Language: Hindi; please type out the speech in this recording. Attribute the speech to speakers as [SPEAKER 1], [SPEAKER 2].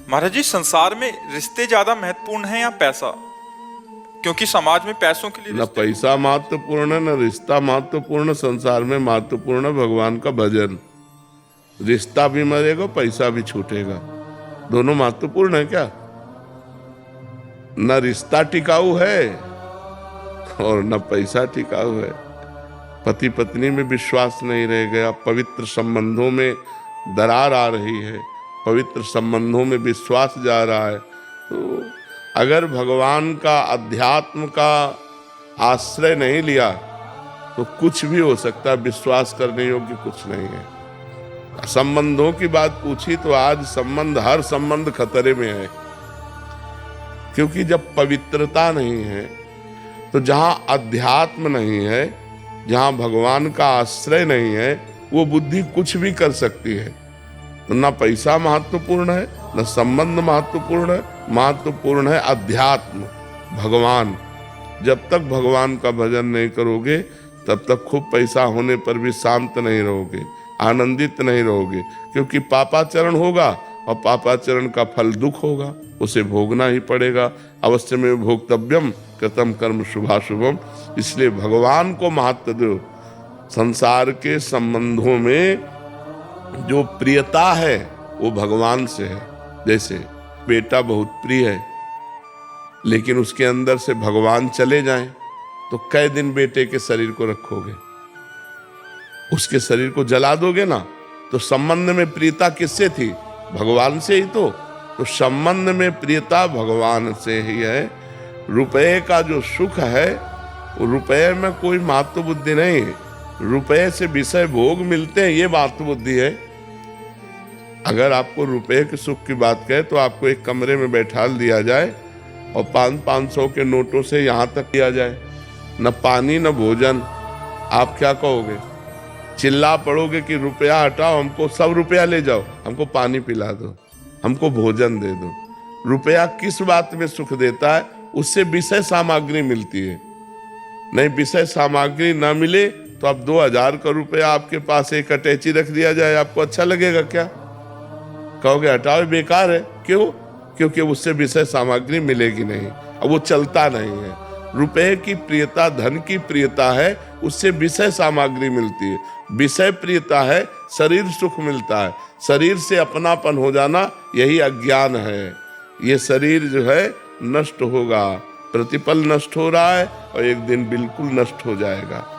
[SPEAKER 1] महाराज जी, संसार में रिश्ते ज्यादा महत्वपूर्ण हैं या पैसा? क्योंकि समाज में पैसों के लिए
[SPEAKER 2] न पैसा महत्वपूर्ण है, न रिश्ता महत्वपूर्ण। संसार में महत्वपूर्ण है भगवान का भजन। रिश्ता भी मरेगा, पैसा भी छूटेगा। दोनों महत्वपूर्ण है क्या? न रिश्ता टिकाऊ है और न पैसा टिकाऊ है। पति पत्नी में विश्वास नहीं रह गया, पवित्र संबंधों में दरार आ रही है, पवित्र संबंधों में विश्वास जा रहा है। तो अगर भगवान का, अध्यात्म का आश्रय नहीं लिया तो कुछ भी हो सकता है। विश्वास करने योग्य कुछ नहीं है। संबंधों की बात पूछी तो आज संबंध, हर संबंध खतरे में है। क्योंकि जब पवित्रता नहीं है तो जहां अध्यात्म नहीं है, जहां भगवान का आश्रय नहीं है, वो बुद्धि कुछ भी कर सकती है। तो ना पैसा महत्वपूर्ण है, न संबंध महत्वपूर्ण है। महत्वपूर्ण है अध्यात्म, भगवान। जब तक भगवान का भजन नहीं करोगे तब तक खूब पैसा होने पर भी शांत नहीं रहोगे, आनंदित नहीं रहोगे। क्योंकि पापाचरण होगा और पापाचरण का फल दुख होगा, उसे भोगना ही पड़ेगा। अवश्य में भोक्तव्यम कृतम कर्म शुभाशुभम। इसलिए भगवान को महत्व दो। संसार के संबंधों में जो प्रियता है वो भगवान से है। जैसे बेटा बहुत प्रिय है, लेकिन उसके अंदर से भगवान चले जाएं तो कई दिन बेटे के शरीर को रखोगे? उसके शरीर को जला दोगे ना। तो संबंध में प्रियता किससे थी? भगवान से ही। तो संबंध में प्रियता भगवान से ही है। रुपए का जो सुख है, रुपए में कोई महत्व बुद्धि नहीं। रुपए से विषय भोग मिलते हैं, ये महत्व बुद्धि है। अगर आपको रुपए के सुख की बात कहे तो आपको एक कमरे में बैठा दिया जाए और 500 के नोटों से यहाँ तक किया जाए, न पानी न भोजन, आप क्या कहोगे? चिल्ला पड़ोगे कि रुपया हटाओ, हमको सब रुपया ले जाओ, हमको पानी पिला दो, हमको भोजन दे दो। रुपया किस बात में सुख देता है? उससे विषय सामग्री मिलती है। नहीं, विषय सामग्री ना मिले तो अब 2000 का रुपया आपके पास एक अटैची रख दिया जाए, आपको अच्छा लगेगा क्या? कहोगे हटाओ, बेकार है। क्यों? क्योंकि उससे विषय सामग्री मिलेगी नहीं, अब वो चलता नहीं है। रुपए की प्रियता धन की प्रियता है, उससे विषय सामग्री मिलती है। विषय प्रियता है, शरीर सुख मिलता है। शरीर से अपनापन हो जाना, यही अज्ञान है। ये शरीर जो है नष्ट होगा, प्रतिपल नष्ट हो रहा है और एक दिन बिल्कुल नष्ट हो जाएगा।